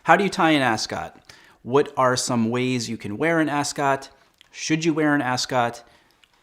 How do you tie an ascot? What are some ways you can wear an ascot? Should you wear an ascot?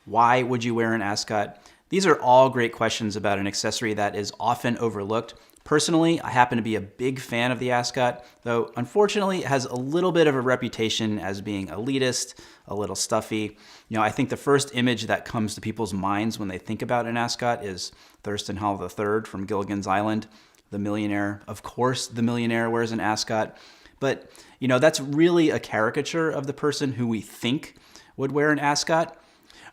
Why would you wear an ascot? These are all great questions about an accessory that is often overlooked. Personally, I happen to be a big fan of the ascot, though unfortunately it has a little bit of a reputation as being elitist, a little stuffy. I think the first image that comes to people's minds when they think about an ascot is Thurston Howell III from Gilligan's Island, the millionaire. Of course, the millionaire wears an ascot, but that's really a caricature of the person who we think would wear an ascot.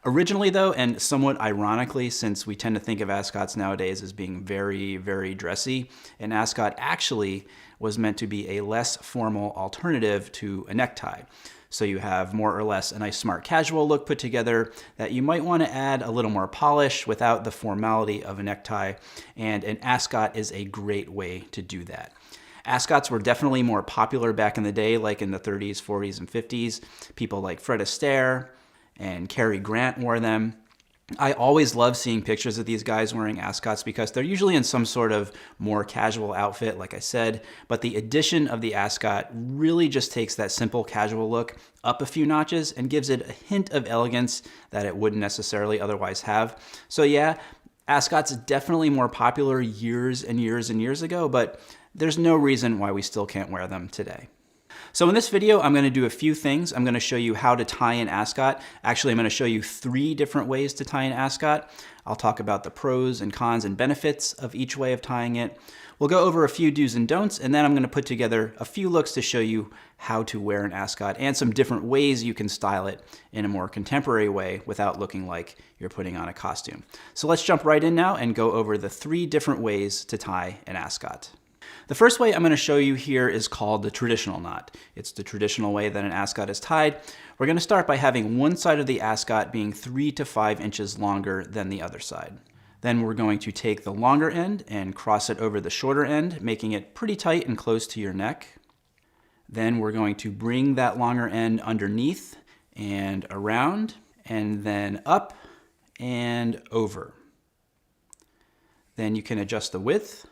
Originally though, and somewhat ironically, since we tend to think of ascots nowadays as being very, very dressy, an ascot actually was meant to be a less formal alternative to a necktie. So you have more or less a nice smart casual look put together that you might want to add a little more polish without the formality of a necktie, and an ascot is a great way to do that. Ascots were definitely more popular back in the day, like in the 30s, 40s, and 50s. People like Fred Astaire and Cary Grant wore them. I always love seeing pictures of these guys wearing ascots because they're usually in some sort of more casual outfit, like I said, but the addition of the ascot really just takes that simple casual look up a few notches and gives it a hint of elegance that it wouldn't necessarily otherwise have. So yeah, ascots definitely more popular years and years and years ago, but there's no reason why we still can't wear them today. So in this video, I'm going to do a few things. I'm going to show you how to tie an ascot. Actually, I'm going to show you 3 different ways to tie an ascot. I'll talk about the pros and cons and benefits of each way of tying it. We'll go over a few do's and don'ts, and then I'm going to put together a few looks to show you how to wear an ascot and some different ways you can style it in a more contemporary way without looking like you're putting on a costume. So let's jump right in now and go over the 3 different ways to tie an ascot. The first way I'm going to show you here is called the traditional knot. It's the traditional way that an ascot is tied. We're going to start by having one side of the ascot being 3 to 5 inches longer than the other side. Then we're going to take the longer end and cross it over the shorter end, making it pretty tight and close to your neck. Then we're going to bring that longer end underneath and around, and then up and over. Then you can adjust the width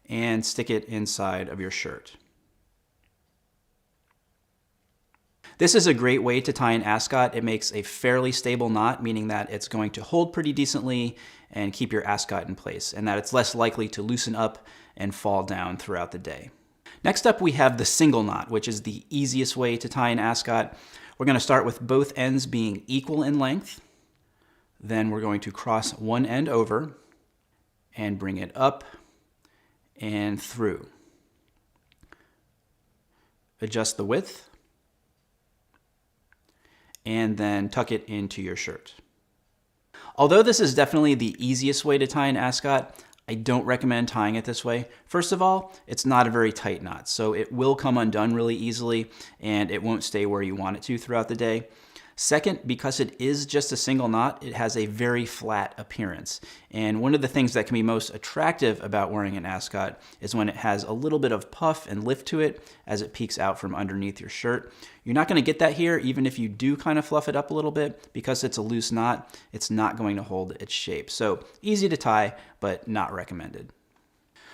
and stick it inside of your shirt. This is a great way to tie an ascot. It makes a fairly stable knot, meaning that it's going to hold pretty decently and keep your ascot in place, and that it's less likely to loosen up and fall down throughout the day. Next up, we have the single knot, which is the easiest way to tie an ascot. We're going to start with both ends being equal in length. Then we're going to cross one end over and bring it up and through. Adjust the width and then tuck it into your shirt. Although this is definitely the easiest way to tie an ascot, I don't recommend tying it this way. First of all, it's not a very tight knot, so it will come undone really easily and it won't stay where you want it to throughout the day. Second, because it is just a single knot, it has a very flat appearance. And one of the things that can be most attractive about wearing an ascot is when it has a little bit of puff and lift to it as it peeks out from underneath your shirt. You're not going to get that here, even if you do kind of fluff it up a little bit. Because it's a loose knot, it's not going to hold its shape. So easy to tie, but not recommended.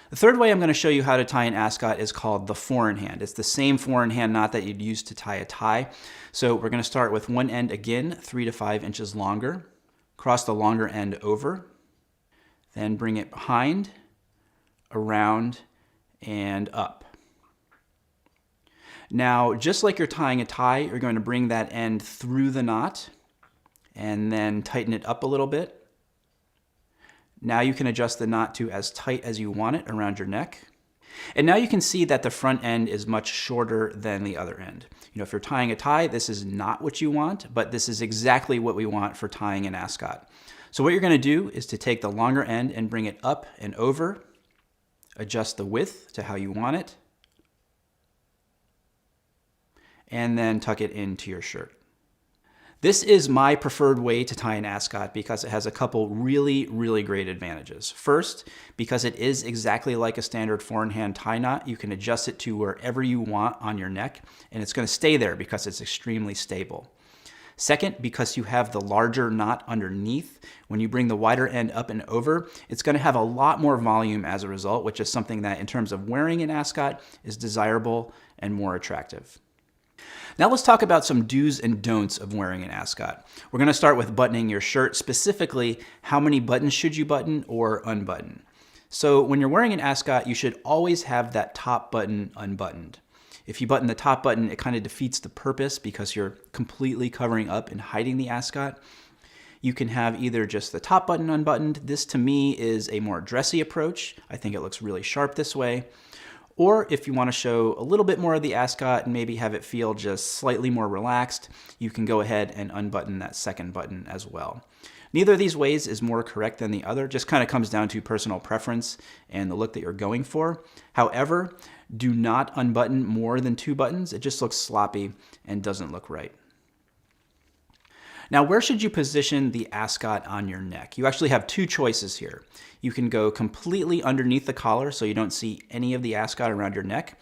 The third way I'm going to show you how to tie an ascot is called the 4-in-hand. It's the same 4-in-hand knot that you'd use to tie a tie. So we're going to start with one end again, 3 to 5 inches longer. Cross the longer end over. Then bring it behind, around, and up. Now, just like you're tying a tie, you're going to bring that end through the knot and then tighten it up a little bit. Now you can adjust the knot to as tight as you want it around your neck. And now you can see that the front end is much shorter than the other end. If you're tying a tie, this is not what you want, but this is exactly what we want for tying an ascot. So what you're going to do is to take the longer end and bring it up and over, adjust the width to how you want it, and then tuck it into your shirt. This is my preferred way to tie an ascot because it has a couple really, really great advantages. First, because it is exactly like a standard 4-in-hand tie knot, you can adjust it to wherever you want on your neck, and it's going to stay there because it's extremely stable. Second, because you have the larger knot underneath, when you bring the wider end up and over, it's going to have a lot more volume as a result, which is something that in terms of wearing an ascot is desirable and more attractive. Now let's talk about some do's and don'ts of wearing an ascot. We're going to start with buttoning your shirt, specifically how many buttons should you button or unbutton. So when you're wearing an ascot, you should always have that top button unbuttoned. If you button the top button, it kind of defeats the purpose because you're completely covering up and hiding the ascot. You can have either just the top button unbuttoned. This to me is a more dressy approach. I think it looks really sharp this way. Or if you want to show a little bit more of the ascot and maybe have it feel just slightly more relaxed, you can go ahead and unbutton that second button as well. Neither of these ways is more correct than the other, just kind of comes down to personal preference and the look that you're going for. However, do not unbutton more than 2 buttons. It just looks sloppy and doesn't look right. Now, where should you position the ascot on your neck? You actually have 2 choices here. You can go completely underneath the collar so you don't see any of the ascot around your neck,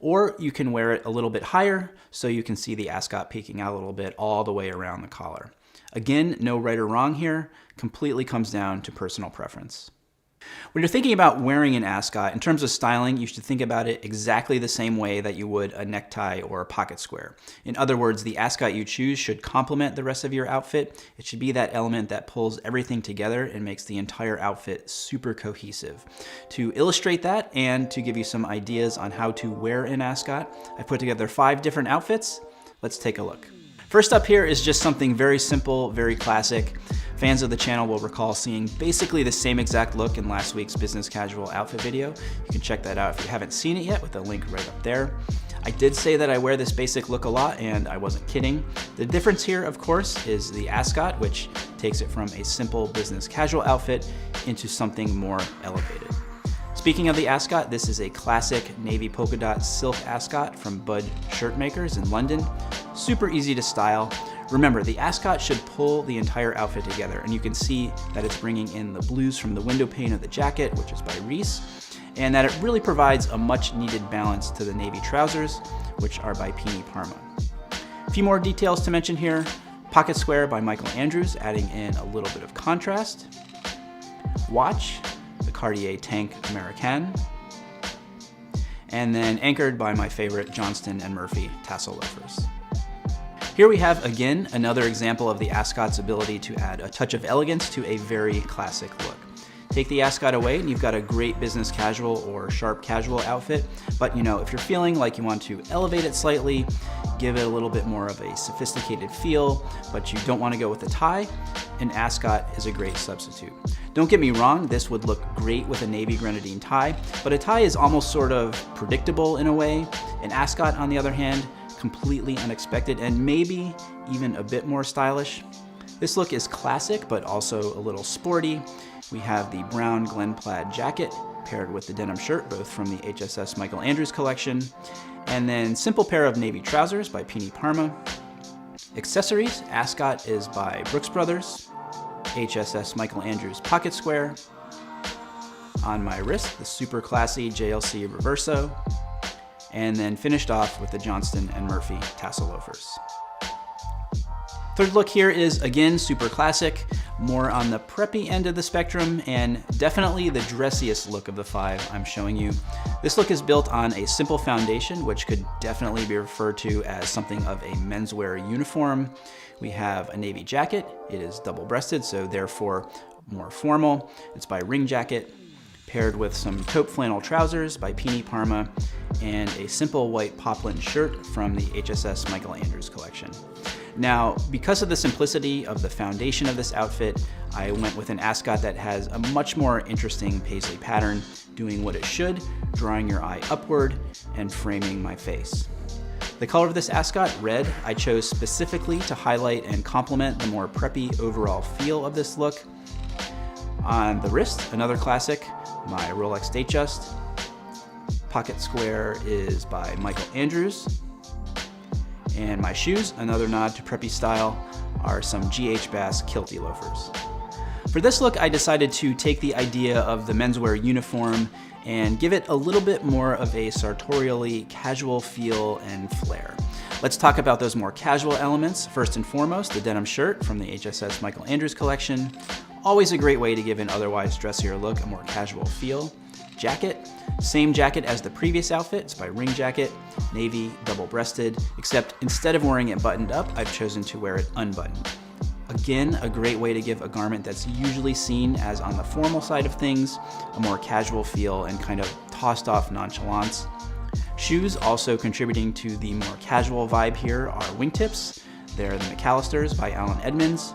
or you can wear it a little bit higher so you can see the ascot peeking out a little bit all the way around the collar. Again, no right or wrong here, completely comes down to personal preference. When you're thinking about wearing an ascot, in terms of styling, you should think about it exactly the same way that you would a necktie or a pocket square. In other words, the ascot you choose should complement the rest of your outfit. It should be that element that pulls everything together and makes the entire outfit super cohesive. To illustrate that and to give you some ideas on how to wear an ascot, I put together 5 different outfits. Let's take a look. First up here is just something very simple, very classic. Fans of the channel will recall seeing basically the same exact look in last week's business casual outfit video. You can check that out if you haven't seen it yet with the link right up there. I did say that I wear this basic look a lot, and I wasn't kidding. The difference here, of course, is the ascot, which takes it from a simple business casual outfit into something more elevated. Speaking of the ascot, this is a classic navy polka dot silk ascot from Bud Shirt Makers in London. Super easy to style. Remember, the ascot should pull the entire outfit together, and you can see that it's bringing in the blues from the window pane of the jacket, which is by Reese, and that it really provides a much needed balance to the navy trousers, which are by Pini Parma. A few more details to mention here. Pocket square by Michael Andrews, adding in a little bit of contrast. Watch, the Cartier Tank Americaine. And then anchored by my favorite Johnston & Murphy tassel loafers. Here we have, again, another example of the ascot's ability to add a touch of elegance to a very classic look. Take the ascot away and you've got a great business casual or sharp casual outfit, but if you're feeling like you want to elevate it slightly, give it a little bit more of a sophisticated feel, but you don't want to go with a tie, an ascot is a great substitute. Don't get me wrong, this would look great with a navy grenadine tie, but a tie is almost sort of predictable in a way. An ascot, on the other hand, completely unexpected and maybe even a bit more stylish. This look is classic, but also a little sporty. We have the brown Glen plaid jacket paired with the denim shirt, both from the HSS Michael Andrews collection, and then simple pair of navy trousers by Pini Parma. Accessories, ascot is by Brooks Brothers, HSS Michael Andrews pocket square. On my wrist, the super classy JLC Reverso, and then finished off with the Johnston & Murphy tassel loafers. Third look here is, again, super classic, more on the preppy end of the spectrum, and definitely the dressiest look of the 5 I'm showing you. This look is built on a simple foundation, which could definitely be referred to as something of a menswear uniform. We have a navy jacket. It is double-breasted, so therefore more formal. It's by Ring Jacket, paired with some taupe flannel trousers by Pini Parma, and a simple white poplin shirt from the HSS Michael Andrews collection. Now, because of the simplicity of the foundation of this outfit, I went with an ascot that has a much more interesting paisley pattern, doing what it should, drawing your eye upward and framing my face. The color of this ascot, red, I chose specifically to highlight and complement the more preppy overall feel of this look. On the wrist, another classic, my Rolex Datejust. Pocket square is by Michael Andrews. And my shoes, another nod to preppy style, are some GH Bass Kilty loafers. For this look, I decided to take the idea of the menswear uniform and give it a little bit more of a sartorially casual feel and flair. Let's talk about those more casual elements. First and foremost, the denim shirt from the HSS Michael Andrews collection. Always a great way to give an otherwise dressier look a more casual feel. Jacket, same jacket as the previous outfit. It's by Ring Jacket, navy, double-breasted, except instead of wearing it buttoned up, I've chosen to wear it unbuttoned. Again, a great way to give a garment that's usually seen as on the formal side of things a more casual feel and kind of tossed off nonchalance. Shoes also contributing to the more casual vibe here are wingtips. They're the McAllisters by Alan Edmonds.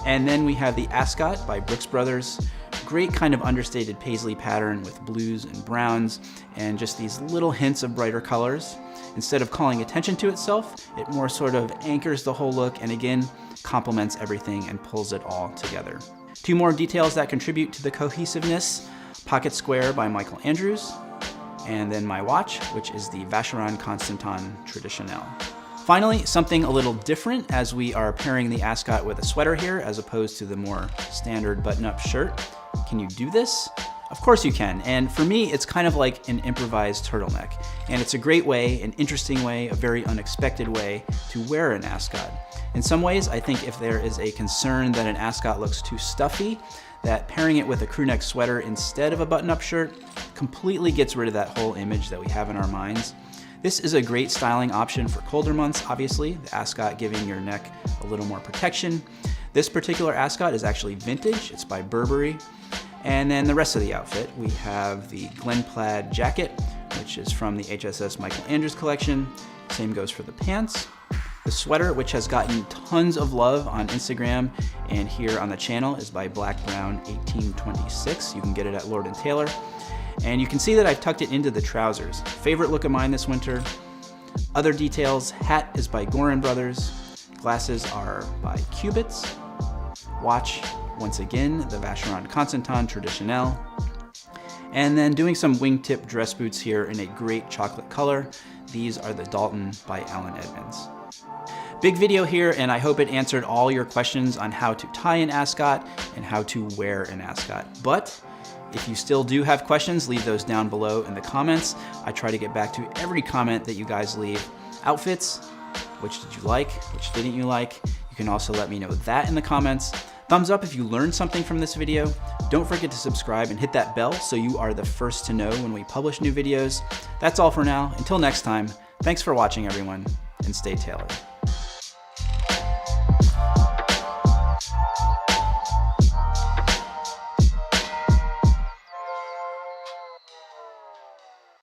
And then we have the Ascot by Brooks Brothers. Great kind of understated paisley pattern with blues and browns and just these little hints of brighter colors. Instead of calling attention to itself, it more sort of anchors the whole look and again, complements everything and pulls it all together. Two more details that contribute to the cohesiveness: Pocket Square by Michael Andrews, and then my watch, which is the Vacheron Constantin Traditionnel. Finally, something a little different as we are pairing the Ascot with a sweater here as opposed to the more standard button-up shirt. Can you do this? Of course you can, and for me, it's kind of like an improvised turtleneck. And it's a great way, an interesting way, a very unexpected way to wear an Ascot. In some ways, I think if there is a concern that an Ascot looks too stuffy, that pairing it with a crew neck sweater instead of a button-up shirt completely gets rid of that whole image that we have in our minds. This is a great styling option for colder months, obviously, the Ascot giving your neck a little more protection. This particular Ascot is actually vintage, it's by Burberry. And then the rest of the outfit, we have the Glen Plaid jacket, which is from the HSS Michael Andrews collection. Same goes for the pants. The sweater, which has gotten tons of love on Instagram and here on the channel, is by Black Brown 1826. You can get it at Lord & Taylor. And you can see that I've tucked it into the trousers. Favorite look of mine this winter. Other details: hat is by Gorin Brothers. Glasses are by Cubits. Watch, once again, the Vacheron Constantin Traditionnel. And then doing some wingtip dress boots here in a great chocolate color. These are the Dalton by Alan Edmonds. Big video here, and I hope it answered all your questions on how to tie an Ascot and how to wear an Ascot. But if you still do have questions, leave those down below in the comments. I try to get back to every comment that you guys leave. Outfits, which did you like? Which didn't you like? You can also let me know that in the comments. Thumbs up if you learned something from this video. Don't forget to subscribe and hit that bell so you are the first to know when we publish new videos. That's all for now. Until next time, thanks for watching everyone, and stay tailored.